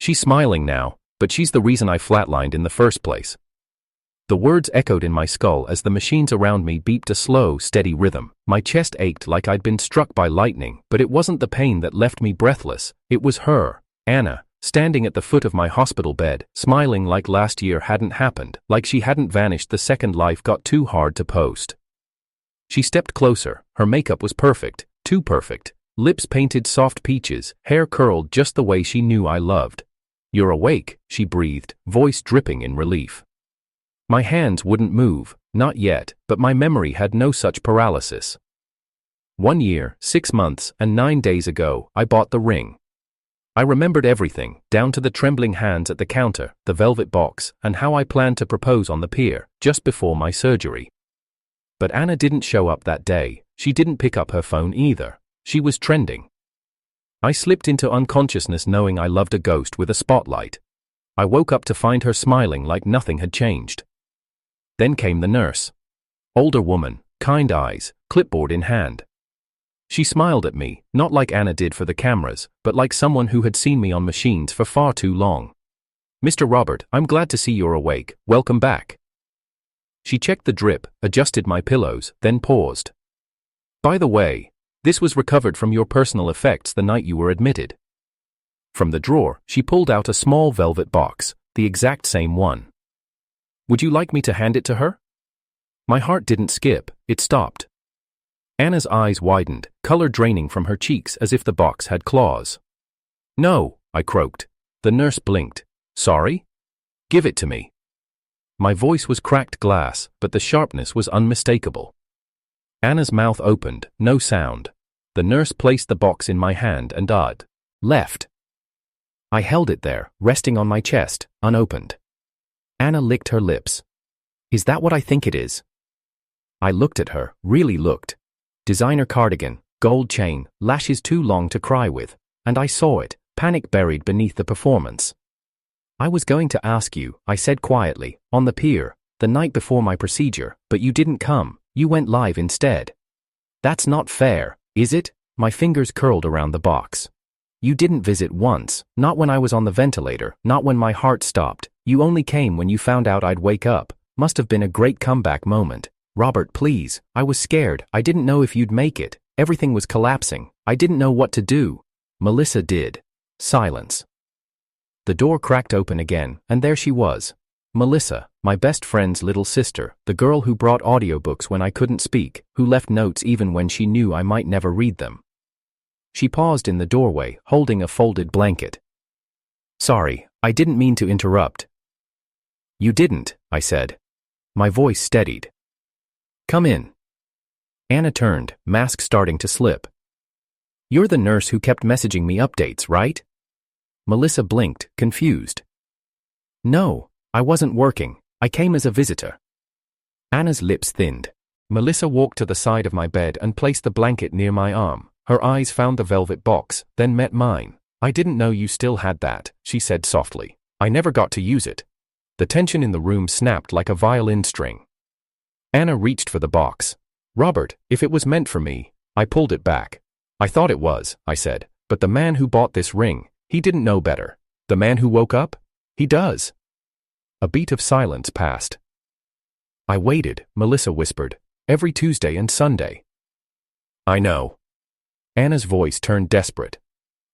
She's smiling now, but she's the reason I flatlined in the first place. The words echoed in my skull as the machines around me beeped a slow, steady rhythm. My chest ached like I'd been struck by lightning, but it wasn't the pain that left me breathless. It was her, Anna, standing at the foot of my hospital bed, smiling like last year hadn't happened, like she hadn't vanished the second life got too hard to post. She stepped closer. Her makeup was perfect, too perfect. Lips painted soft peaches, hair curled just the way she knew I loved. "You're awake," she breathed, voice dripping in relief. My hands wouldn't move, not yet, but my memory had no such paralysis. 1 year, 6 months, and 9 days ago, I bought the ring. I remembered everything, down to the trembling hands at the counter, the velvet box, and how I planned to propose on the pier, just before my surgery. But Anna didn't show up that day. She didn't pick up her phone either. She was trending. I slipped into unconsciousness knowing I loved a ghost with a spotlight. I woke up to find her smiling like nothing had changed. Then came the nurse. Older woman, kind eyes, clipboard in hand. She smiled at me, not like Anna did for the cameras, but like someone who had seen me on machines for far too long. "Mr. Robert, I'm glad to see you're awake. Welcome back." She checked the drip, adjusted my pillows, then paused. "By the way, this was recovered from your personal effects the night you were admitted." From the drawer, she pulled out a small velvet box, the exact same one. "Would you like me to hand it to her?" My heart didn't skip, it stopped. Anna's eyes widened, color draining from her cheeks as if the box had claws. "No," I croaked. The nurse blinked. "Sorry?" "Give it to me." My voice was cracked glass, but the sharpness was unmistakable. Anna's mouth opened, no sound. The nurse placed the box in my hand and left. I held it there, resting on my chest, unopened. Anna licked her lips. "Is that what I think it is?" I looked at her, really looked. Designer cardigan, gold chain, lashes too long to cry with, and I saw it, panic buried beneath the performance. "I was going to ask you," I said quietly, "on the pier, the night before my procedure, but you didn't come, you went live instead. That's not fair, is it?" My fingers curled around the box. "You didn't visit once, not when I was on the ventilator, not when my heart stopped. You only came when you found out I'd wake up. Must have been a great comeback moment. Robert, please, I was scared. I didn't know if you'd make it. Everything was collapsing. I didn't know what to do." Melissa did. Silence. The door cracked open again, and there she was. Melissa, my best friend's little sister, the girl who brought audiobooks when I couldn't speak, who left notes even when she knew I might never read them. She paused in the doorway, holding a folded blanket. "Sorry, I didn't mean to interrupt." "You didn't," I said. My voice steadied. "Come in." Anna turned, mask starting to slip. "You're the nurse who kept messaging me updates, right?" Melissa blinked, confused. "No, I wasn't working. I came as a visitor." Anna's lips thinned. Melissa walked to the side of my bed and placed the blanket near my arm. Her eyes found the velvet box, then met mine. "I didn't know you still had that," she said softly. "I never got to use it." The tension in the room snapped like a violin string. Anna reached for the box. "Robert, if it was meant for me." I pulled it back. "I thought it was," I said, "but the man who bought this ring, he didn't know better. The man who woke up? He does." A beat of silence passed. "I waited," Melissa whispered, "every Tuesday and Sunday." "I know." Anna's voice turned desperate.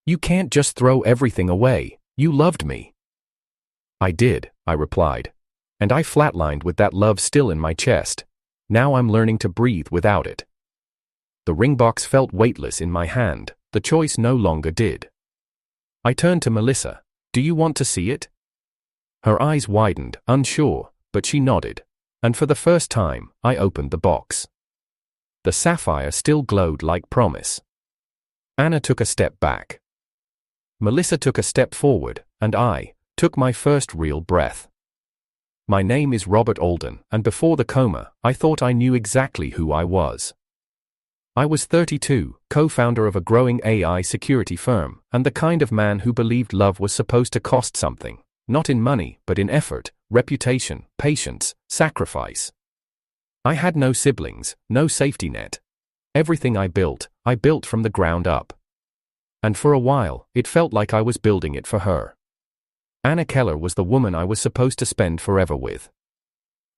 "You can't just throw everything away. You loved me." "I did," I replied. And I flatlined with that love still in my chest. Now I'm learning to breathe without it. The ring box felt weightless in my hand. The choice no longer did. I turned to Melissa. "Do you want to see it?" Her eyes widened, unsure, but she nodded. And for the first time, I opened the box. The sapphire still glowed like promise. Anna took a step back. Melissa took a step forward, and I took my first real breath. My name is Robert Alden, and before the coma, I thought I knew exactly who I was. I was 32, co-founder of a growing AI security firm, and the kind of man who believed love was supposed to cost something, not in money, but in effort, reputation, patience, sacrifice. I had no siblings, no safety net. Everything I built from the ground up. And for a while, it felt like I was building it for her. Anna Keller was the woman I was supposed to spend forever with.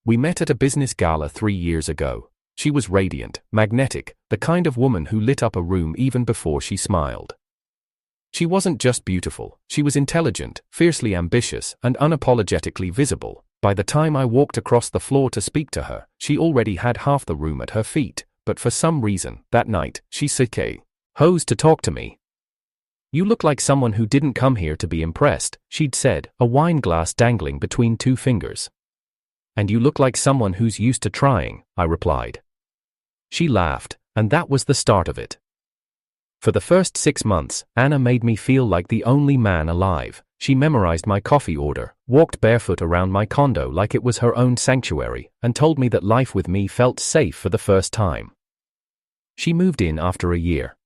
We met at a business gala 3 years ago. She was radiant, magnetic, the kind of woman who lit up a room even before she smiled. She wasn't just beautiful, she was intelligent, fiercely ambitious, and unapologetically visible. By the time I walked across the floor to speak to her, she already had half the room at her feet, but for some reason, that night, she hosed to talk to me. "You look like someone who didn't come here to be impressed," she'd said, a wine glass dangling between 2 fingers. "And you look like someone who's used to trying," I replied. She laughed, and that was the start of it. For the first 6 months, Anna made me feel like the only man alive. She memorized my coffee order, walked barefoot around my condo like it was her own sanctuary, and told me that life with me felt safe for the first time. She moved in after a year.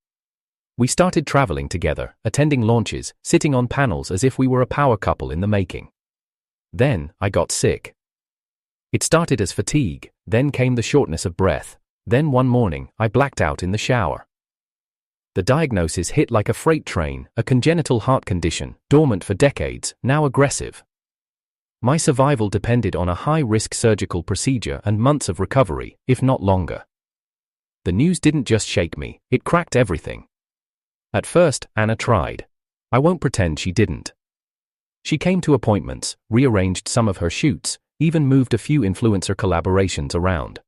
We started traveling together, attending launches, sitting on panels as if we were a power couple in the making. Then, I got sick. It started as fatigue, then came the shortness of breath. Then one morning, I blacked out in the shower. The diagnosis hit like a freight train, a congenital heart condition, dormant for decades, now aggressive. My survival depended on a high-risk surgical procedure and months of recovery, if not longer. The news didn't just shake me, it cracked everything. At first, Anna tried. I won't pretend she didn't. She came to appointments, rearranged some of her shoots, even moved a few influencer collaborations around.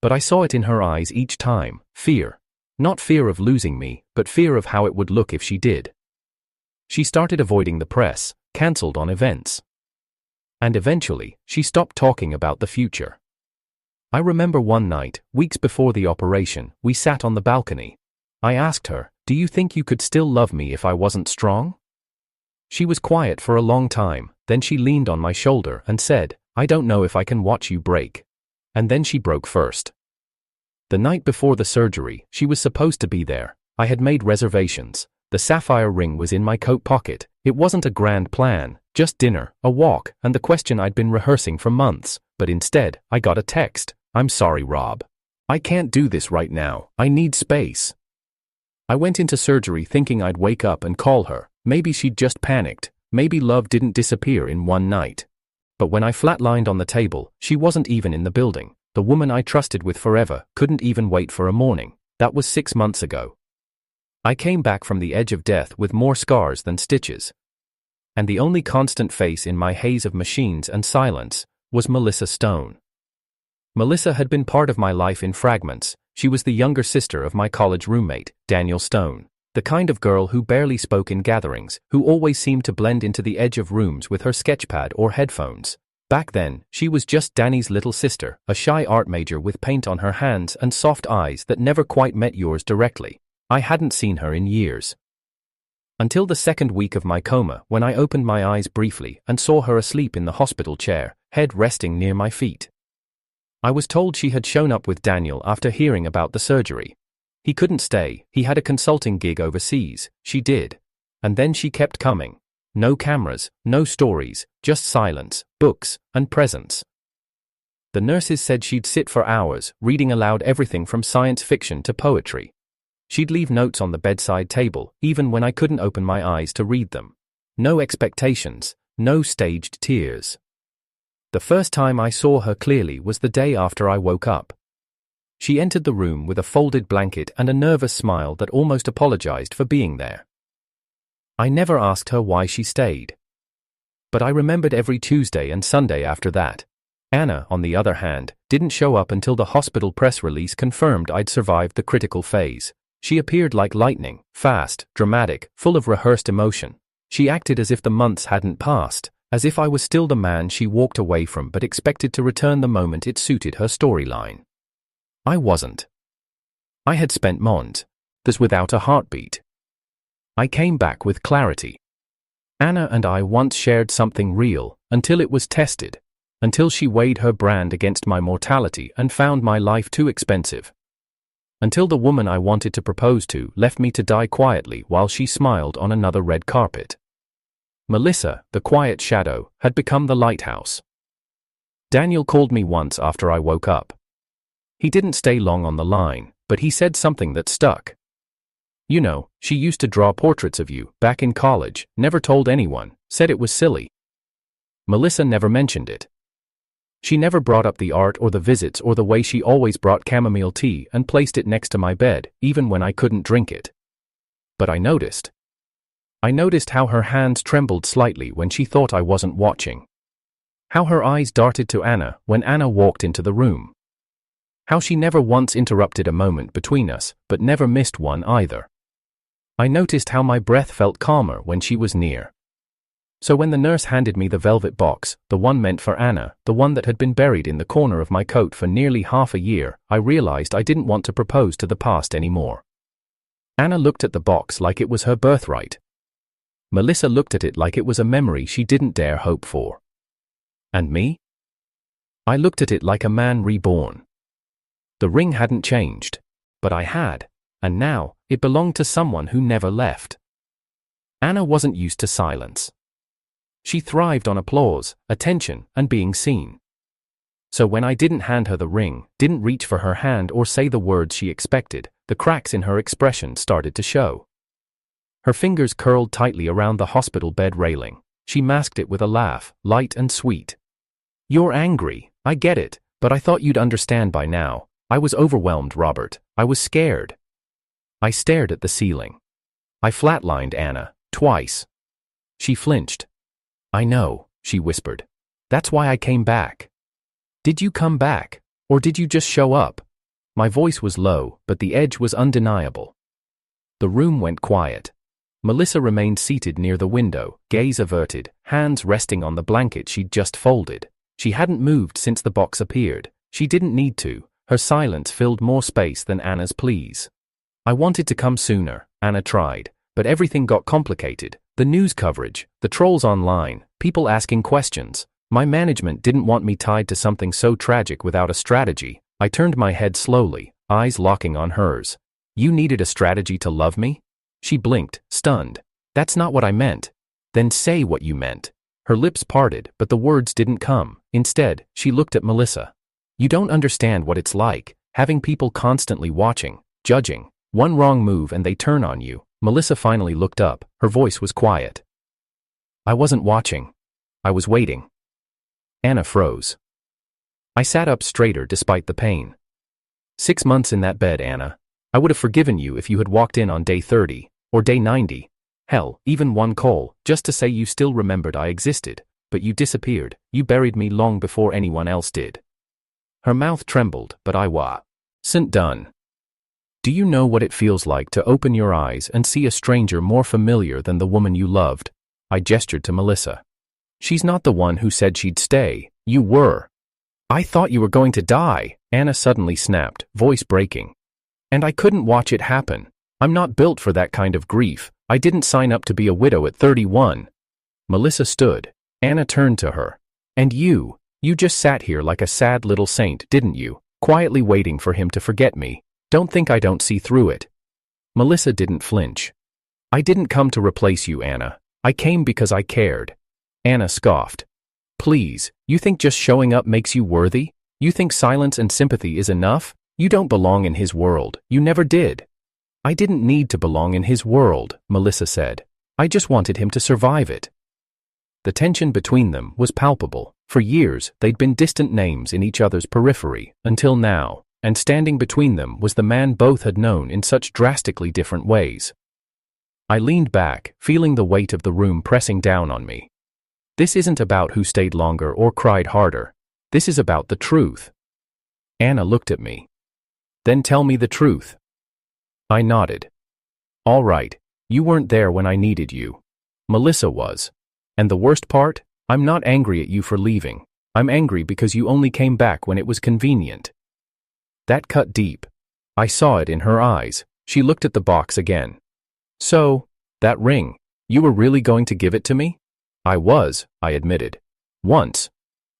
But I saw it in her eyes each time, fear. Not fear of losing me, but fear of how it would look if she did. She started avoiding the press, cancelled on events. And eventually, she stopped talking about the future. I remember one night, weeks before the operation, we sat on the balcony. I asked her, "Do you think you could still love me if I wasn't strong?" She was quiet for a long time, then she leaned on my shoulder and said, "I don't know if I can watch you break." And then she broke first. The night before the surgery, she was supposed to be there. I had made reservations. The sapphire ring was in my coat pocket. It wasn't a grand plan, just dinner, a walk, and the question I'd been rehearsing for months. But instead, I got a text. "I'm sorry, Rob. I can't do this right now. I need space." I went into surgery thinking I'd wake up and call her. Maybe she'd just panicked. Maybe love didn't disappear in one night. But when I flatlined on the table, she wasn't even in the building. The woman I trusted with forever couldn't even wait for a morning. That was 6 months ago. I came back from the edge of death with more scars than stitches. And the only constant face in my haze of machines and silence was Melissa Stone. Melissa had been part of my life in fragments. She was the younger sister of my college roommate, Daniel Stone. The kind of girl who barely spoke in gatherings, who always seemed to blend into the edge of rooms with her sketchpad or headphones. Back then, she was just Danny's little sister, a shy art major with paint on her hands and soft eyes that never quite met yours directly. I hadn't seen her in years. Until the second week of my coma, when I opened my eyes briefly and saw her asleep in the hospital chair, head resting near my feet. I was told she had shown up with Daniel after hearing about the surgery. He couldn't stay, he had a consulting gig overseas, she did. And then she kept coming. No cameras, no stories, just silence, books, and presence. The nurses said she'd sit for hours, reading aloud everything from science fiction to poetry. She'd leave notes on the bedside table, even when I couldn't open my eyes to read them. No expectations, no staged tears. The first time I saw her clearly was the day after I woke up. She entered the room with a folded blanket and a nervous smile that almost apologized for being there. I never asked her why she stayed. But I remembered every Tuesday and Sunday after that. Anna, on the other hand, didn't show up until the hospital press release confirmed I'd survived the critical phase. She appeared like lightning, fast, dramatic, full of rehearsed emotion. She acted as if the months hadn't passed, as if I was still the man she walked away from but expected to return the moment it suited her storyline. I wasn't. I had spent months without a heartbeat. I came back with clarity. Anna and I once shared something real, until it was tested. Until she weighed her brand against my mortality and found my life too expensive. Until the woman I wanted to propose to left me to die quietly while she smiled on another red carpet. Melissa, the quiet shadow, had become the lighthouse. Daniel called me once after I woke up. He didn't stay long on the line, but he said something that stuck. "You know, she used to draw portraits of you, back in college, never told anyone, said it was silly. Melissa never mentioned it. She never brought up the art or the visits or the way she always brought chamomile tea and placed it next to my bed, even when I couldn't drink it. But I noticed. I noticed how her hands trembled slightly when she thought I wasn't watching. How her eyes darted to Anna when Anna walked into the room. How she never once interrupted a moment between us, but never missed one either. I noticed how my breath felt calmer when she was near. So when the nurse handed me the velvet box, the one meant for Anna, the one that had been buried in the corner of my coat for nearly half a year, I realized I didn't want to propose to the past anymore. Anna looked at the box like it was her birthright. Melissa looked at it like it was a memory she didn't dare hope for. And me? I looked at it like a man reborn. The ring hadn't changed, but I had, and now, it belonged to someone who never left. Anna wasn't used to silence. She thrived on applause, attention, and being seen. So when I didn't hand her the ring, didn't reach for her hand or say the words she expected, the cracks in her expression started to show. Her fingers curled tightly around the hospital bed railing. She masked it with a laugh, light and sweet. "You're angry, I get it, but I thought you'd understand by now. I was overwhelmed, Robert. I was scared." I stared at the ceiling. I flatlined Anna, twice. She flinched. "I know," she whispered. "That's why I came back." "Did you come back? Or did you just show up?" My voice was low, but the edge was undeniable. The room went quiet. Melissa remained seated near the window, gaze averted, hands resting on the blanket she'd just folded. She hadn't moved since the box appeared. She didn't need to. Her silence filled more space than Anna's pleas. "I wanted to come sooner," Anna tried, but everything got complicated. The news coverage, the trolls online, people asking questions. My management didn't want me tied to something so tragic without a strategy. I turned my head slowly, eyes locking on hers. "You needed a strategy to love me?" She blinked, stunned. "That's not what I meant." "Then say what you meant." Her lips parted, but the words didn't come. Instead, she looked at Melissa. "You don't understand what it's like, having people constantly watching, judging. One wrong move and they turn on you." Melissa finally looked up. Her voice was quiet. "I wasn't watching. I was waiting." Anna froze. I sat up straighter despite the pain. 6 months in that bed, Anna. I would have forgiven you if you had walked in on day 30, or day 90. Hell, even one call, just to say you still remembered I existed. But you disappeared. You buried me long before anyone else did. Her mouth trembled, but I wasn't done. "Do you know what it feels like to open your eyes and see a stranger more familiar than the woman you loved?" I gestured to Melissa. "She's not the one who said she'd stay. You were." "I thought you were going to die," Anna suddenly snapped, voice breaking. "And I couldn't watch it happen. I'm not built for that kind of grief. I didn't sign up to be a widow at 31. Melissa stood. Anna turned to her. "And you just sat here like a sad little saint, didn't you? Quietly waiting for him to forget me. Don't think I don't see through it." Melissa didn't flinch. "I didn't come to replace you, Anna. I came because I cared." Anna scoffed. "Please, you think just showing up makes you worthy? You think silence and sympathy is enough? You don't belong in his world. You never did." "I didn't need to belong in his world," Melissa said. "I just wanted him to survive it." The tension between them was palpable. For years, they'd been distant names in each other's periphery, until now, and standing between them was the man both had known in such drastically different ways. I leaned back, feeling the weight of the room pressing down on me. This isn't about who stayed longer or cried harder. This is about the truth. Anna looked at me. "Then tell me the truth." I nodded. "All right, you weren't there when I needed you. Melissa was. And the worst part? I'm not angry at you for leaving. I'm angry because you only came back when it was convenient." That cut deep. I saw it in her eyes. She looked at the box again. "So, that ring, you were really going to give it to me?" "I was," I admitted. "Once.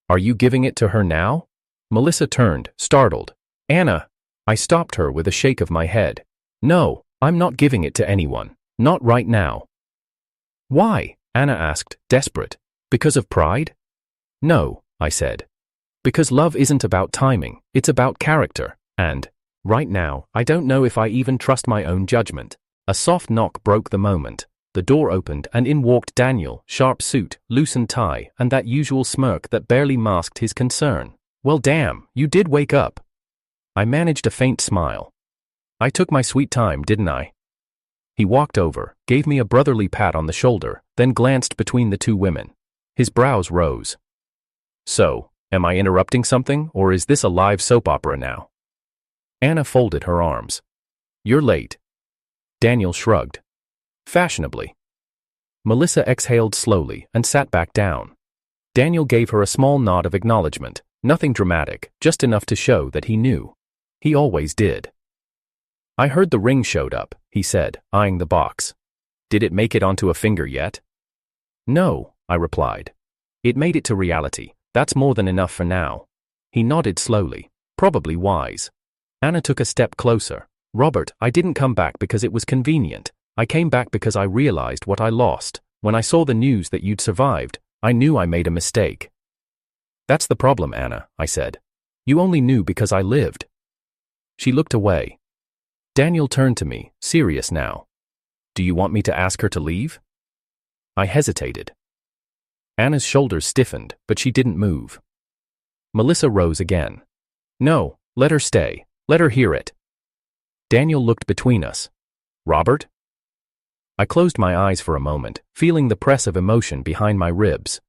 Are you giving it to her now?" Melissa turned, startled. "Anna." I stopped her with a shake of my head. "No, I'm not giving it to anyone. Not right now." "Why?" Anna asked, desperate. "Because of pride?" "No," I said. "Because love isn't about timing, it's about character, and, right now, I don't know if I even trust my own judgment." A soft knock broke the moment. The door opened and in walked Daniel, sharp suit, loosened tie, and that usual smirk that barely masked his concern. "Well damn, you did wake up." I managed a faint smile. "I took my sweet time, didn't I?" He walked over, gave me a brotherly pat on the shoulder, then glanced between the two women. His brows rose. "So, am I interrupting something, or is this a live soap opera now?" Anna folded her arms. "You're late." Daniel shrugged. "Fashionably." Melissa exhaled slowly and sat back down. Daniel gave her a small nod of acknowledgement, nothing dramatic, just enough to show that he knew. He always did. "I heard the ring showed up," he said, eyeing the box. "Did it make it onto a finger yet?" "No," I replied. "It made it to reality. That's more than enough for now." He nodded slowly. "Probably wise." Anna took a step closer. "Robert, I didn't come back because it was convenient. I came back because I realized what I lost. When I saw the news that you'd survived, I knew I made a mistake." "That's the problem, Anna," I said. "You only knew because I lived." She looked away. Daniel turned to me, serious now. "Do you want me to ask her to leave?" I hesitated. Anna's shoulders stiffened, but she didn't move. Melissa rose again. "No, let her stay. Let her hear it." Daniel looked between us. "Robert?" I closed my eyes for a moment, feeling the press of emotion behind my ribs.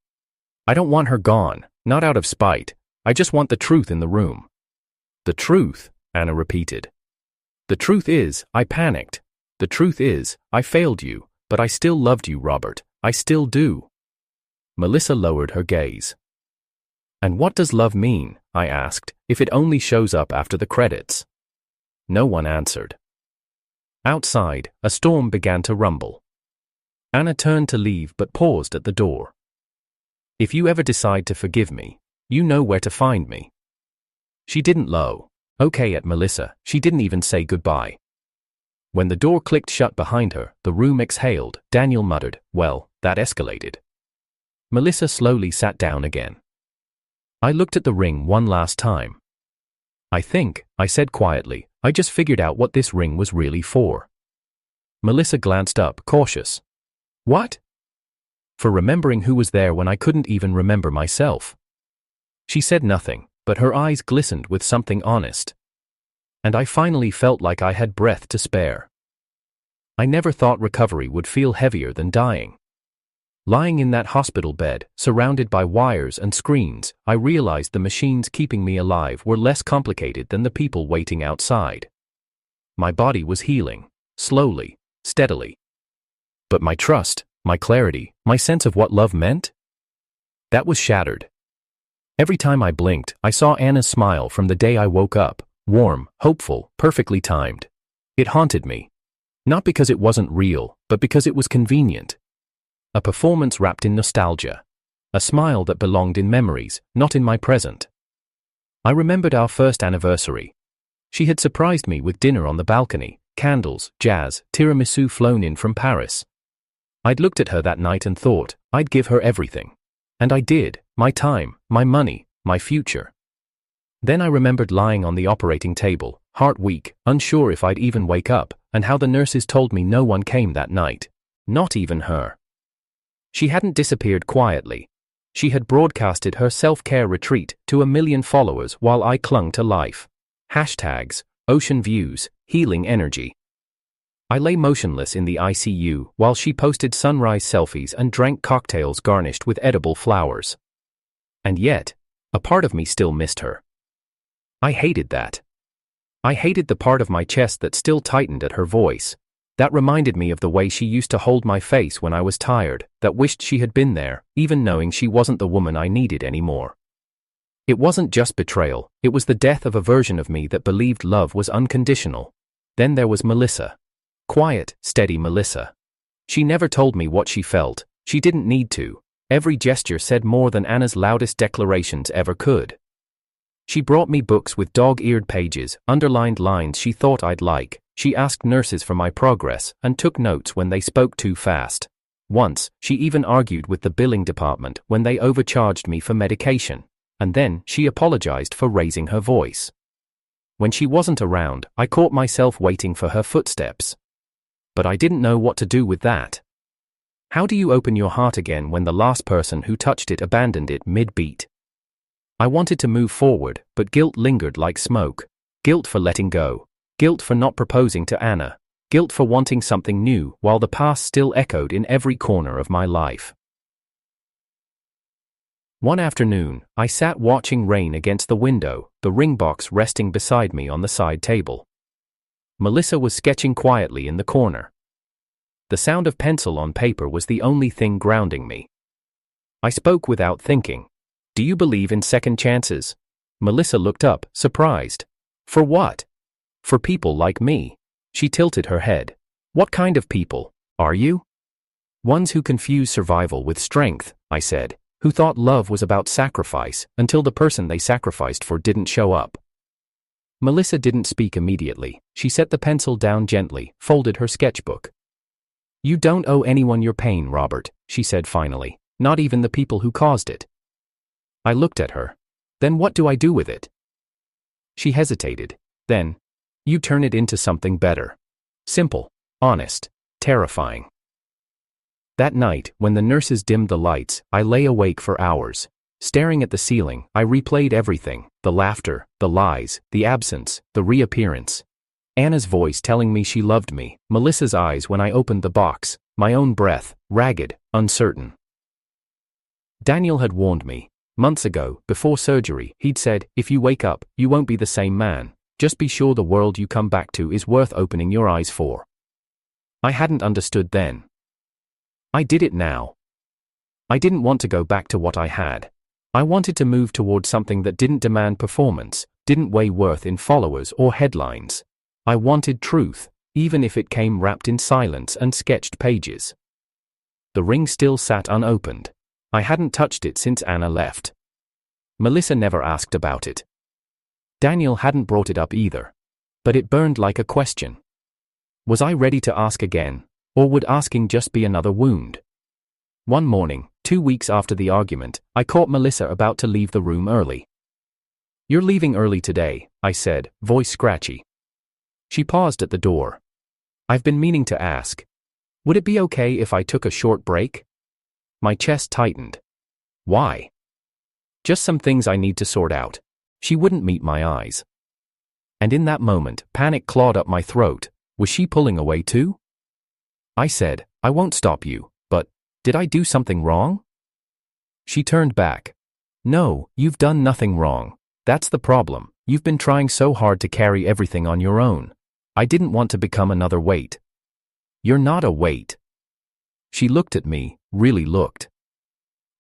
"I don't want her gone, not out of spite. I just want the truth in the room." "The truth," Anna repeated. "The truth is, I panicked. The truth is, I failed you, but I still loved you, Robert. I still do." Melissa lowered her gaze. "And what does love mean," I asked, "if it only shows up after the credits?" No one answered. Outside, a storm began to rumble. Anna turned to leave but paused at the door. "If you ever decide to forgive me, you know where to find me." She didn't low. Okay at Melissa, she didn't even say goodbye. When the door clicked shut behind her, the room exhaled. Daniel muttered, "Well, that escalated." Melissa slowly sat down again. I looked at the ring one last time. "I think," I said quietly, "I just figured out what this ring was really for." Melissa glanced up, cautious. "What?" "For remembering who was there when I couldn't even remember myself." She said nothing, but her eyes glistened with something honest. And I finally felt like I had breath to spare. I never thought recovery would feel heavier than dying. Lying in that hospital bed, surrounded by wires and screens, I realized the machines keeping me alive were less complicated than the people waiting outside. My body was healing, slowly, steadily. But my trust, my clarity, my sense of what love meant? That was shattered. Every time I blinked, I saw Anna's smile from the day I woke up, warm, hopeful, perfectly timed. It haunted me. Not because it wasn't real, but because it was convenient. A performance wrapped in nostalgia. A smile that belonged in memories, not in my present. I remembered our first anniversary. She had surprised me with dinner on the balcony, candles, jazz, tiramisu flown in from Paris. I'd looked at her that night and thought, I'd give her everything. And I did, my time, my money, my future. Then I remembered lying on the operating table, heart weak, unsure if I'd even wake up, and how the nurses told me no one came that night. Not even her. She hadn't disappeared quietly. She had broadcasted her self-care retreat to 1 million followers while I clung to life. Hashtags, ocean views, healing energy. I lay motionless in the ICU while she posted sunrise selfies and drank cocktails garnished with edible flowers. And yet, a part of me still missed her. I hated that. I hated the part of my chest that still tightened at her voice. That reminded me of the way she used to hold my face when I was tired, that wished she had been there, even knowing she wasn't the woman I needed anymore. It wasn't just betrayal, it was the death of a version of me that believed love was unconditional. Then there was Melissa. Quiet, steady Melissa. She never told me what she felt, she didn't need to. Every gesture said more than Anna's loudest declarations ever could. She brought me books with dog-eared pages, underlined lines she thought I'd like. She asked nurses for my progress and took notes when they spoke too fast. Once, she even argued with the billing department when they overcharged me for medication. And then, she apologized for raising her voice. When she wasn't around, I caught myself waiting for her footsteps. But I didn't know what to do with that. How do you open your heart again when the last person who touched it abandoned it mid-beat? I wanted to move forward, but guilt lingered like smoke. Guilt for letting go. Guilt for not proposing to Anna. Guilt for wanting something new while the past still echoed in every corner of my life. One afternoon, I sat watching rain against the window, the ring box resting beside me on the side table. Melissa was sketching quietly in the corner. The sound of pencil on paper was the only thing grounding me. I spoke without thinking. Do you believe in second chances? Melissa looked up, surprised. For what? For people like me. She tilted her head. What kind of people are you? Ones who confuse survival with strength, I said, who thought love was about sacrifice until the person they sacrificed for didn't show up. Melissa didn't speak immediately. She set the pencil down gently, folded her sketchbook. You don't owe anyone your pain, Robert, she said finally, not even the people who caused it. I looked at her. Then what do I do with it? She hesitated. Then, you turn it into something better. Simple, honest, terrifying. That night, when the nurses dimmed the lights, I lay awake for hours. Staring at the ceiling, I replayed everything, the laughter, the lies, the absence, the reappearance. Anna's voice telling me she loved me, Melissa's eyes when I opened the box, my own breath, ragged, uncertain. Daniel had warned me. Months ago, before surgery, he'd said, if you wake up, you won't be the same man. Just be sure the world you come back to is worth opening your eyes for. I hadn't understood then. I did it now. I didn't want to go back to what I had. I wanted to move toward something that didn't demand performance, didn't weigh worth in followers or headlines. I wanted truth, even if it came wrapped in silence and sketched pages. The ring still sat unopened. I hadn't touched it since Anna left. Melissa never asked about it. Daniel hadn't brought it up either. But it burned like a question. Was I ready to ask again, or would asking just be another wound? One morning, 2 weeks after the argument, I caught Melissa about to leave the room early. You're leaving early today, I said, voice scratchy. She paused at the door. I've been meaning to ask. Would it be okay if I took a short break? My chest tightened. Why? Just some things I need to sort out. She wouldn't meet my eyes. And in that moment, panic clawed up my throat. Was she pulling away too? I said, I won't stop you, but did I do something wrong? She turned back. No, you've done nothing wrong. That's the problem. You've been trying so hard to carry everything on your own. I didn't want to become another weight. You're not a weight. She looked at me, really looked.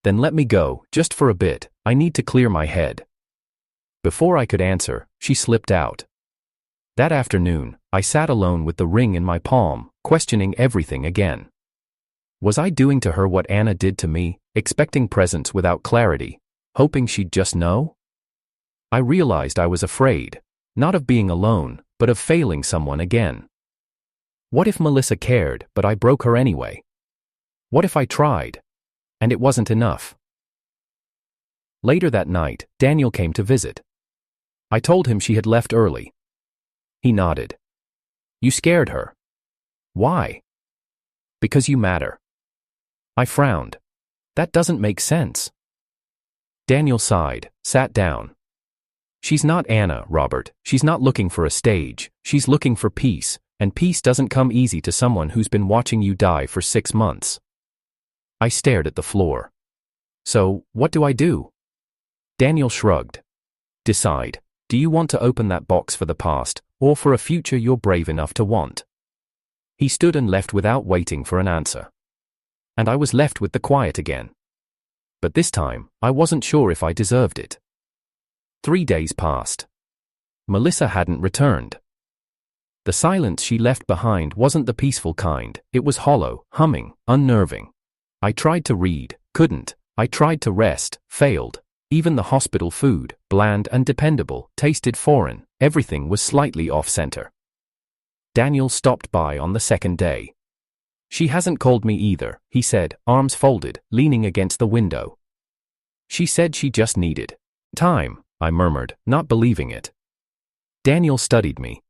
Then let me go, just for a bit. I need to clear my head. Before I could answer, she slipped out. That afternoon, I sat alone with the ring in my palm, questioning everything again. Was I doing to her what Anna did to me, expecting presence without clarity, hoping she'd just know? I realized I was afraid, not of being alone, but of failing someone again. What if Melissa cared, but I broke her anyway? What if I tried, and it wasn't enough? Later that night, Daniel came to visit. I told him she had left early. He nodded. You scared her. Why? Because you matter. I frowned. That doesn't make sense. Daniel sighed, sat down. She's not Anna, Robert. She's not looking for a stage. She's looking for peace, and peace doesn't come easy to someone who's been watching you die for 6 months. I stared at the floor. So, what do I do? Daniel shrugged. Decide. Do you want to open that box for the past, or for a future you're brave enough to want? He stood and left without waiting for an answer. And I was left with the quiet again. But this time, I wasn't sure if I deserved it. 3 days passed. Melissa hadn't returned. The silence she left behind wasn't the peaceful kind, it was hollow, humming, unnerving. I tried to read, couldn't. I tried to rest, failed. Even the hospital food, bland and dependable, tasted foreign. Everything was slightly off-center. Daniel stopped by on the second day. She hasn't called me either, he said, arms folded, leaning against the window. She said she just needed time, I murmured, not believing it. Daniel studied me.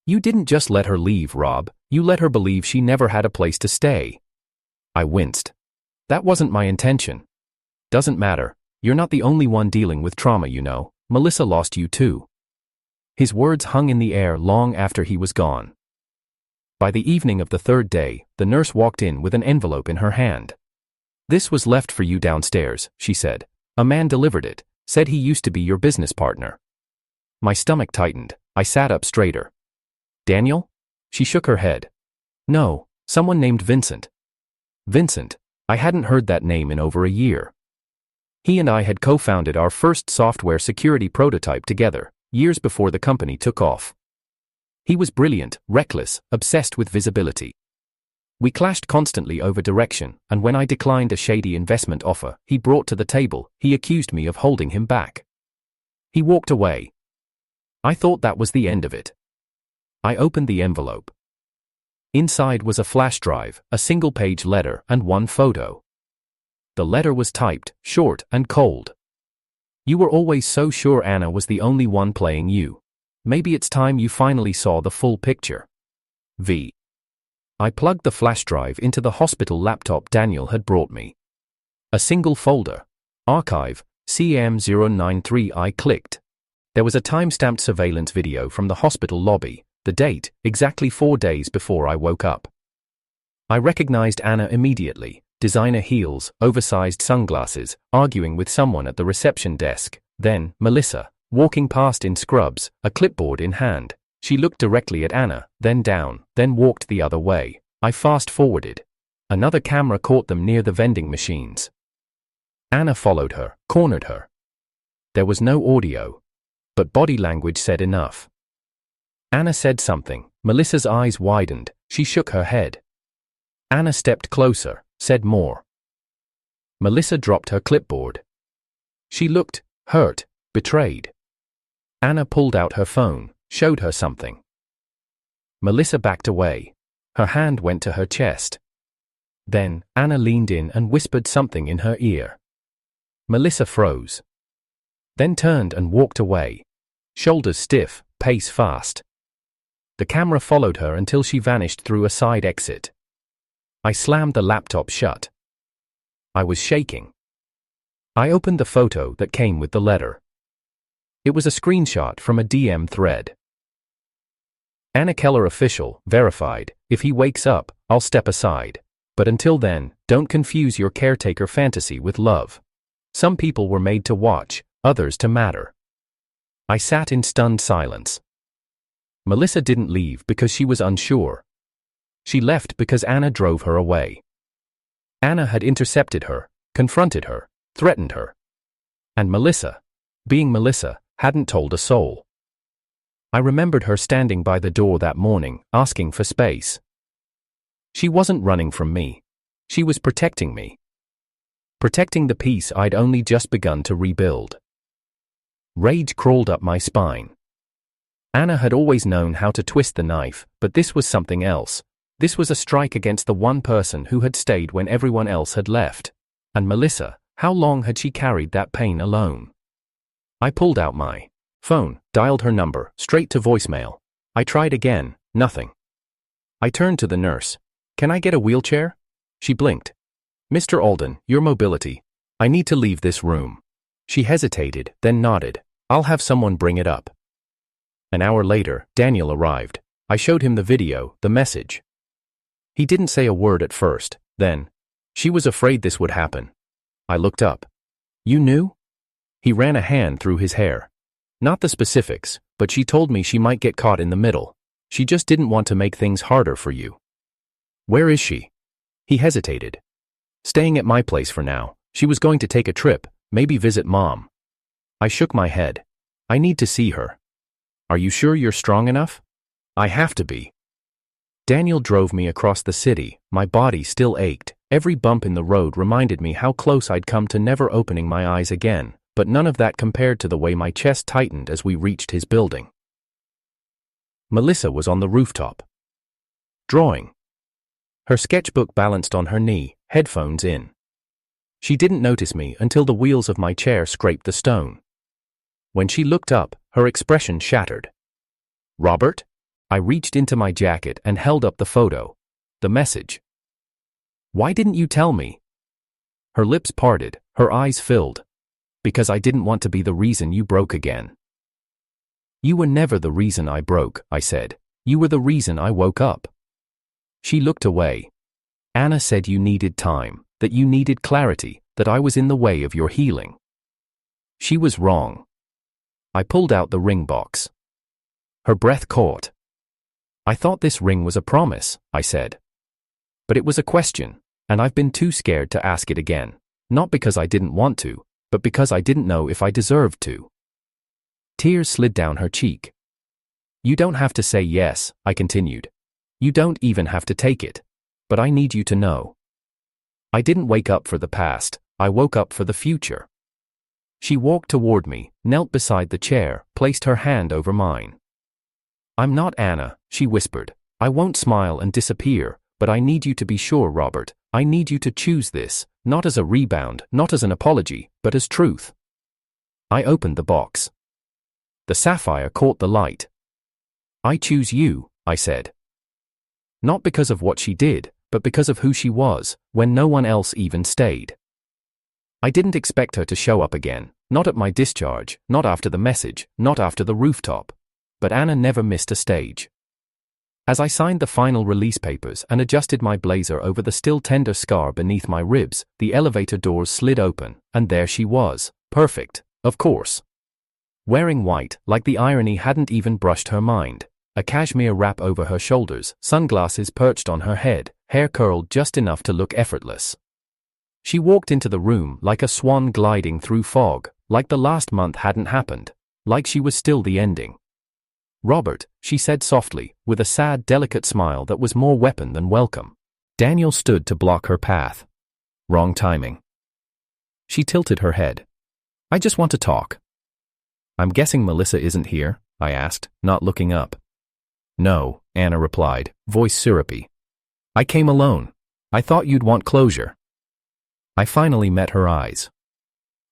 You didn't just let her leave, Rob. You let her believe she never had a place to stay. I winced. That wasn't my intention. Doesn't matter. You're not the only one dealing with trauma, you know. Melissa lost you too. His words hung in the air long after he was gone. By the evening of the third day, the nurse walked in with an envelope in her hand. This was left for you downstairs, she said. A man delivered it, said he used to be your business partner. My stomach tightened. I sat up straighter. Daniel? She shook her head. No, someone named Vincent. Vincent? I hadn't heard that name in over a year. He and I had co-founded our first software security prototype together, years before the company took off. He was brilliant, reckless, obsessed with visibility. We clashed constantly over direction, and when I declined a shady investment offer he brought to the table, he accused me of holding him back. He walked away. I thought that was the end of it. I opened the envelope. Inside was a flash drive, a single-page letter, and one photo. The letter was typed, short and cold. You were always so sure Anna was the only one playing you. Maybe it's time you finally saw the full picture. V. I plugged the flash drive into the hospital laptop Daniel had brought me. A single folder. Archive, CM093. I clicked. There was a time-stamped surveillance video from the hospital lobby, the date, exactly 4 days before I woke up. I recognized Anna immediately. Designer heels, oversized sunglasses, arguing with someone at the reception desk. Then, Melissa, walking past in scrubs, a clipboard in hand. She looked directly at Anna, then down, then walked the other way. I fast-forwarded. Another camera caught them near the vending machines. Anna followed her, cornered her. There was no audio, but body language said enough. Anna said something. Melissa's eyes widened. She shook her head. Anna stepped closer, said more. Melissa dropped her clipboard. She looked hurt, betrayed. Anna pulled out her phone, showed her something. Melissa backed away. Her hand went to her chest. Then, Anna leaned in and whispered something in her ear. Melissa froze. Then turned and walked away. Shoulders stiff, pace fast. The camera followed her until she vanished through a side exit. I slammed the laptop shut. I was shaking. I opened the photo that came with the letter. It was a screenshot from a DM thread. Anna Keller official, verified. If he wakes up, I'll step aside. But until then, don't confuse your caretaker fantasy with love. Some people were made to watch, others to matter. I sat in stunned silence. Melissa didn't leave because she was unsure. She left because Anna drove her away. Anna had intercepted her, confronted her, threatened her. And Melissa, being Melissa, hadn't told a soul. I remembered her standing by the door that morning, asking for space. She wasn't running from me. She was protecting me. Protecting the peace I'd only just begun to rebuild. Rage crawled up my spine. Anna had always known how to twist the knife, but this was something else. This was a strike against the one person who had stayed when everyone else had left. And Melissa, how long had she carried that pain alone? I pulled out my phone, dialed her number, straight to voicemail. I tried again, nothing. I turned to the nurse. Can I get a wheelchair? She blinked. Mr. Alden, your mobility. I need to leave this room. She hesitated, then nodded. I'll have someone bring it up. An hour later, Daniel arrived. I showed him the video, the message. He didn't say a word at first, then, she was afraid this would happen. I looked up. You knew? He ran a hand through his hair. Not the specifics, but she told me she might get caught in the middle. She just didn't want to make things harder for you. Where is she? He hesitated. Staying at my place for now. She was going to take a trip, maybe visit Mom. I shook my head. I need to see her. Are you sure you're strong enough? I have to be. Daniel drove me across the city. My body still ached. Every bump in the road reminded me how close I'd come to never opening my eyes again, but none of that compared to the way my chest tightened as we reached his building. Melissa was on the rooftop. Drawing. Her sketchbook balanced on her knee, headphones in. She didn't notice me until the wheels of my chair scraped the stone. When she looked up, her expression shattered. Robert? I reached into my jacket and held up the photo. The message. Why didn't you tell me? Her lips parted, her eyes filled. Because I didn't want to be the reason you broke again. You were never the reason I broke, I said. You were the reason I woke up. She looked away. Anna said you needed time, that you needed clarity, that I was in the way of your healing. She was wrong. I pulled out the ring box. Her breath caught. I thought this ring was a promise, I said. But it was a question, and I've been too scared to ask it again. Not because I didn't want to, but because I didn't know if I deserved to. Tears slid down her cheek. You don't have to say yes, I continued. You don't even have to take it. But I need you to know. I didn't wake up for the past, I woke up for the future. She walked toward me, knelt beside the chair, placed her hand over mine. I'm not Anna, she whispered. I won't smile and disappear, but I need you to be sure, Robert. I need you to choose this, not as a rebound, not as an apology, but as truth. I opened the box. The sapphire caught the light. I choose you, I said. Not because of what she did, but because of who she was, when no one else even stayed. I didn't expect her to show up again, not at my discharge, not after the message, not after the rooftop. But Anna never missed a stage. As I signed the final release papers and adjusted my blazer over the still tender scar beneath my ribs, the elevator doors slid open, and there she was, perfect, of course. Wearing white, like the irony hadn't even brushed her mind, a cashmere wrap over her shoulders, sunglasses perched on her head, hair curled just enough to look effortless. She walked into the room like a swan gliding through fog, like the last month hadn't happened, like she was still the ending. Robert, she said softly, with a sad, delicate smile that was more weapon than welcome. Daniel stood to block her path. Wrong timing. She tilted her head. I just want to talk. I'm guessing Melissa isn't here, I asked, not looking up. No, Anna replied, voice syrupy. I came alone. I thought you'd want closure. I finally met her eyes.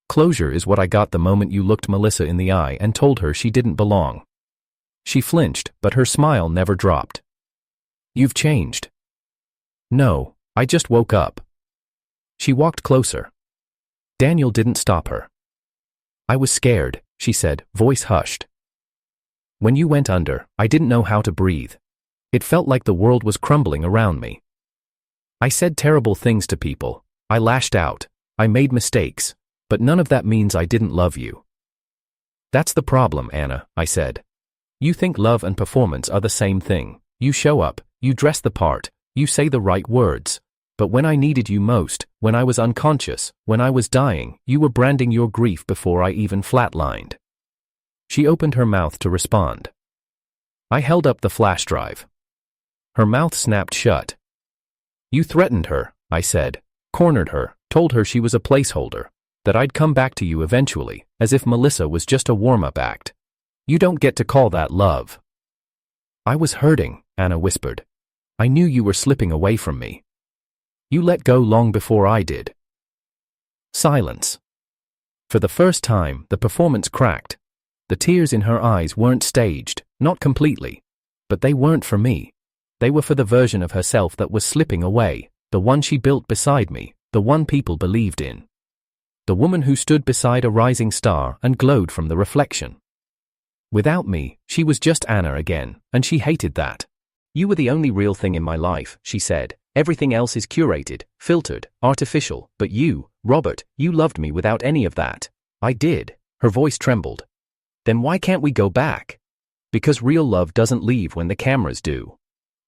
Closure is what I got the moment you looked Melissa in the eye and told her she didn't belong. She flinched, but her smile never dropped. You've changed. No, I just woke up. She walked closer. Daniel didn't stop her. I was scared, she said, voice hushed. When you went under, I didn't know how to breathe. It felt like the world was crumbling around me. I said terrible things to people. I lashed out. I made mistakes. But none of that means I didn't love you. That's the problem, Anna, I said. You think love and performance are the same thing. You show up, you dress the part, you say the right words. But when I needed you most, when I was unconscious, when I was dying, you were branding your grief before I even flatlined. She opened her mouth to respond. I held up the flash drive. Her mouth snapped shut. You threatened her, I said, cornered her, told her she was a placeholder, that I'd come back to you eventually, as if Melissa was just a warm-up act. You don't get to call that love. I was hurting, Anna whispered. I knew you were slipping away from me. You let go long before I did. Silence. For the first time, the performance cracked. The tears in her eyes weren't staged, not completely. But they weren't for me. They were for the version of herself that was slipping away, the one she built beside me, the one people believed in. The woman who stood beside a rising star and glowed from the reflection. Without me, she was just Anna again, and she hated that. You were the only real thing in my life, she said. Everything else is curated, filtered, artificial, but you, Robert, you loved me without any of that. I did. Her voice trembled. Then why can't we go back? Because real love doesn't leave when the cameras do.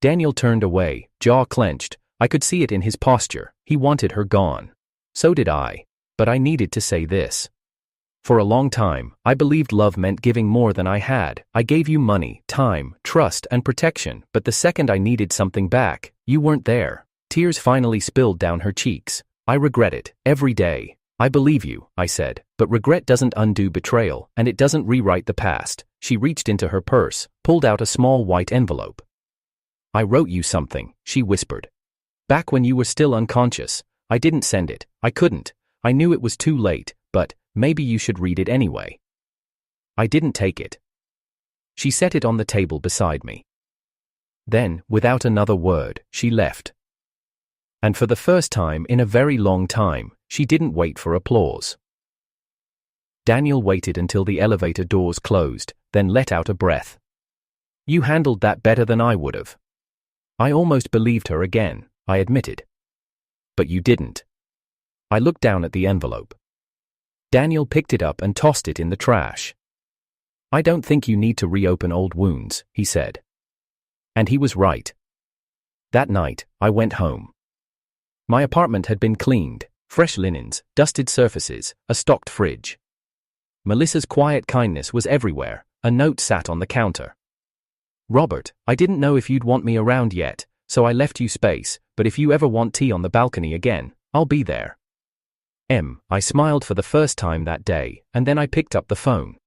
Daniel turned away, jaw clenched. I could see it in his posture. He wanted her gone. So did I. But I needed to say this. For a long time, I believed love meant giving more than I had. I gave you money, time, trust, and protection, but the second I needed something back, you weren't there. Tears finally spilled down her cheeks. I regret it, every day. I believe you, I said, but regret doesn't undo betrayal, and it doesn't rewrite the past. She reached into her purse, pulled out a small white envelope. I wrote you something, she whispered. Back when you were still unconscious. I didn't send it. I couldn't. I knew it was too late, but maybe you should read it anyway. I didn't take it. She set it on the table beside me. Then, without another word, she left. And for the first time in a very long time, she didn't wait for applause. Daniel waited until the elevator doors closed, then let out a breath. "You handled that better than I would have." I almost believed her again, I admitted. "But you didn't." I looked down at the envelope. Daniel picked it up and tossed it in the trash. "I don't think you need to reopen old wounds," he said. And he was right. That night, I went home. My apartment had been cleaned, fresh linens, dusted surfaces, a stocked fridge. Melissa's quiet kindness was everywhere. A note sat on the counter. "Robert, I didn't know if you'd want me around yet, so I left you space, but if you ever want tea on the balcony again, I'll be there." I smiled for the first time that day, and then I picked up the phone.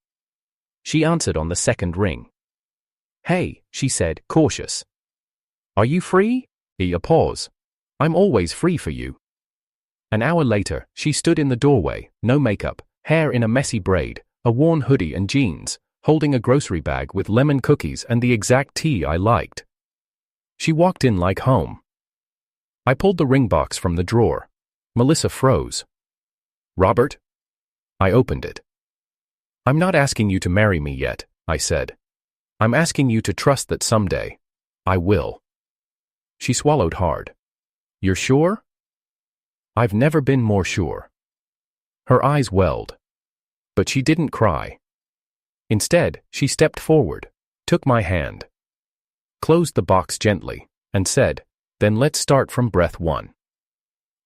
She answered on the second ring. "Hey," she said, cautious. "Are you free?" A pause. "I'm always free for you." An hour later, she stood in the doorway, no makeup, hair in a messy braid, a worn hoodie and jeans, holding a grocery bag with lemon cookies and the exact tea I liked. She walked in like home. I pulled the ring box from the drawer. Melissa froze. "Robert?" I opened it. "I'm not asking you to marry me yet," I said. "I'm asking you to trust that someday I will." She swallowed hard. "You're sure?" "I've never been more sure." Her eyes welled. But she didn't cry. Instead, she stepped forward, took my hand, closed the box gently, and said, "Then let's start from breath one."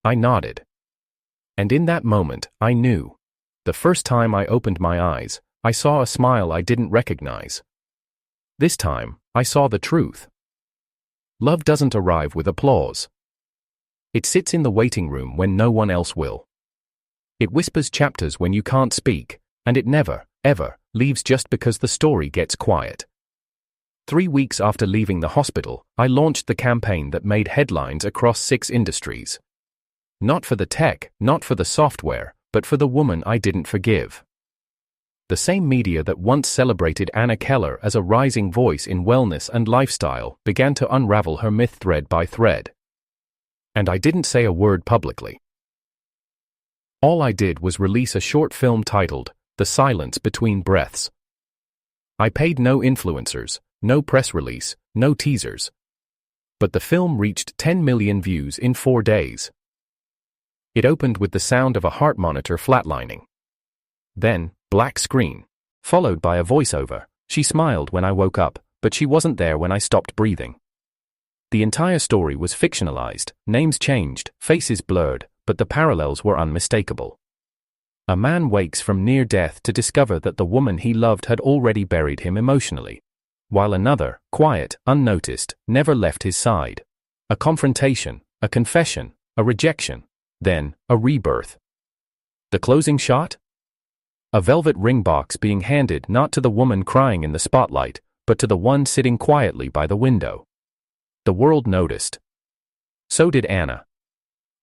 I nodded. And in that moment, I knew. The first time I opened my eyes, I saw a smile I didn't recognize. This time, I saw the truth. Love doesn't arrive with applause. It sits in the waiting room when no one else will. It whispers chapters when you can't speak, and it never, ever, leaves just because the story gets quiet. 3 weeks after leaving the hospital, I launched the campaign that made headlines across 6 industries. Not for the tech, not for the software, but for the woman I didn't forgive. The same media that once celebrated Anna Keller as a rising voice in wellness and lifestyle began to unravel her myth thread by thread. And I didn't say a word publicly. All I did was release a short film titled, The Silence Between Breaths. I paid no influencers, no press release, no teasers. But the film reached 10 million views in 4 days. It opened with the sound of a heart monitor flatlining. Then, black screen, followed by a voiceover. She smiled when I woke up, but she wasn't there when I stopped breathing. The entire story was fictionalized, names changed, faces blurred, but the parallels were unmistakable. A man wakes from near death to discover that the woman he loved had already buried him emotionally, while another, quiet, unnoticed, never left his side. A confrontation, a confession, a rejection, then a rebirth. The closing shot? A velvet ring box being handed not to the woman crying in the spotlight, but to the one sitting quietly by the window. The world noticed. So did Anna.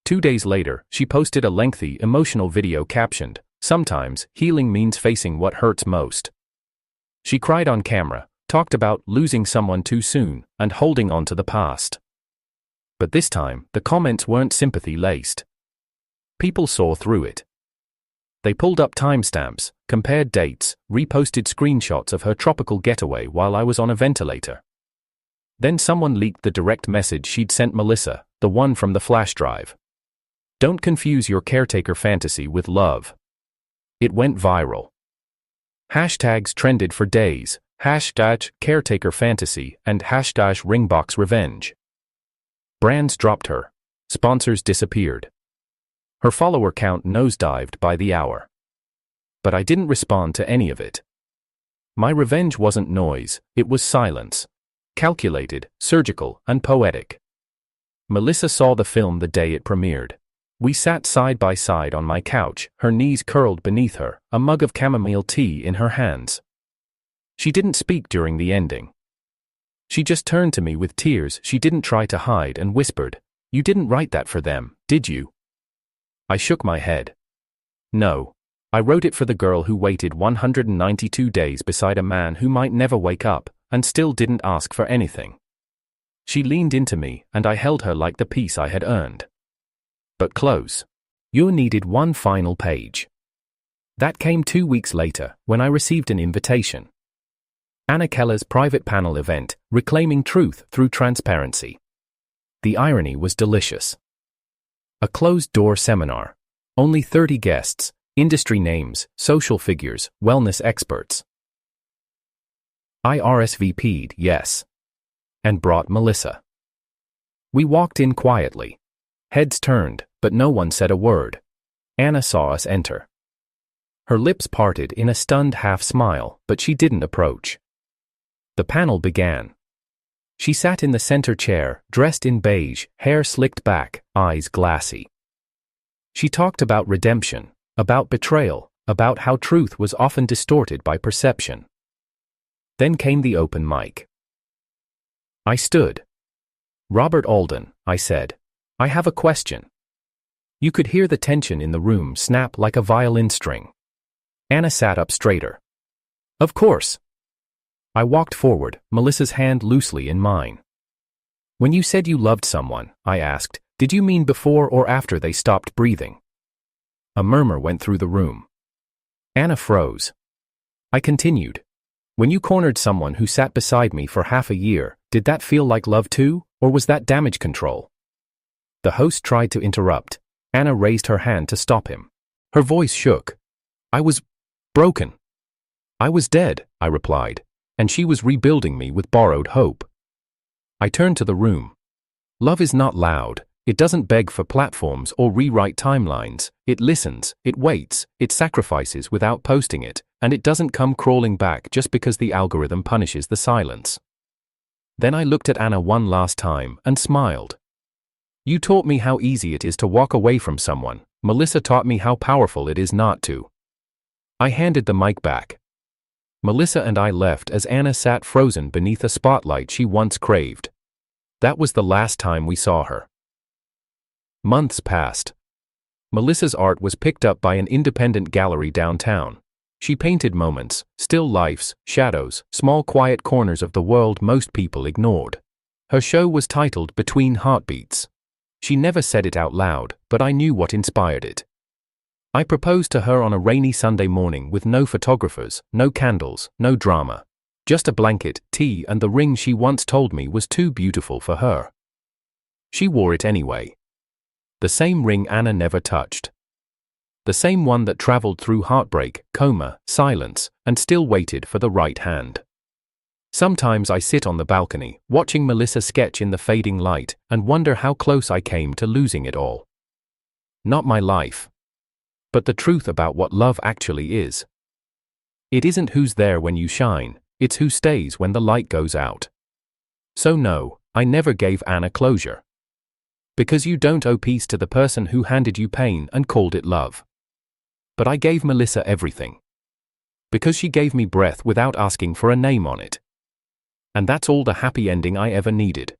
2 days later, she posted a lengthy, emotional video captioned, "Sometimes, healing means facing what hurts most." She cried on camera, talked about losing someone too soon, and holding on to the past. But this time, the comments weren't sympathy-laced. People saw through it. They pulled up timestamps, compared dates, reposted screenshots of her tropical getaway while I was on a ventilator. Then someone leaked the direct message she'd sent Melissa, the one from the flash drive. "Don't confuse your caretaker fantasy with love." It went viral. Hashtags trended for days, #caretaker fantasy and #ringbox revenge. Brands dropped her. Sponsors disappeared. Her follower count nosedived by the hour. But I didn't respond to any of it. My revenge wasn't noise, it was silence. Calculated, surgical, and poetic. Melissa saw the film the day it premiered. We sat side by side on my couch, her knees curled beneath her, a mug of chamomile tea in her hands. She didn't speak during the ending. She just turned to me with tears she didn't try to hide and whispered, "You didn't write that for them, did you?" I shook my head. No. I wrote it for the girl who waited 192 days beside a man who might never wake up, and still didn't ask for anything. She leaned into me, and I held her like the peace I had earned. but close. You needed one final page. That came 2 weeks later, when I received an invitation. Anna Keller's private panel event, Reclaiming Truth Through Transparency. The irony was delicious. A closed-door seminar. Only 30 guests, industry names, social figures, wellness experts. I RSVP'd, yes. And brought Melissa. We walked in quietly. Heads turned, but no one said a word. Anna saw us enter. Her lips parted in a stunned half-smile, but she didn't approach. The panel began. She sat in the center chair, dressed in beige, hair slicked back, eyes glassy. She talked about redemption, about betrayal, about how truth was often distorted by perception. Then came the open mic. I stood. Robert Alden, I said, I have a question. You could hear the tension in the room snap like a violin string. Anna sat up straighter. Of course. I walked forward, Melissa's hand loosely in mine. When you said you loved someone, I asked, did you mean before or after they stopped breathing? A murmur went through the room. Anna froze. I continued. When you cornered someone who sat beside me for half a year, did that feel like love too, or was that damage control? The host tried to interrupt. Anna raised her hand to stop him. Her voice shook. I was broken. I was dead, I replied, and she was rebuilding me with borrowed hope. I turned to the room. Love is not loud. It doesn't beg for platforms or rewrite timelines. It listens, it waits, it sacrifices without posting it, and it doesn't come crawling back just because the algorithm punishes the silence. Then I looked at Anna one last time and smiled. You taught me how easy it is to walk away from someone. Melissa taught me how powerful it is not to. I handed the mic back. Melissa and I left as Anna sat frozen beneath a spotlight she once craved. That was the last time we saw her. Months passed. Melissa's art was picked up by an independent gallery downtown. She painted moments, still lifes, shadows, small quiet corners of the world most people ignored. Her show was titled Between Heartbeats. She never said it out loud, but I knew what inspired it. I proposed to her on a rainy Sunday morning with no photographers, no candles, no drama. Just a blanket, tea, and the ring she once told me was too beautiful for her. She wore it anyway. The same ring Anna never touched. The same one that traveled through heartbreak, coma, silence, and still waited for the right hand. Sometimes I sit on the balcony, watching Melissa sketch in the fading light, and wonder how close I came to losing it all. Not my life, but the truth about what love actually is. It isn't who's there when you shine, it's who stays when the light goes out. So no, I never gave Anna closure. Because you don't owe peace to the person who handed you pain and called it love. But I gave Melissa everything. Because she gave me breath without asking for a name on it. And that's all the happy ending I ever needed.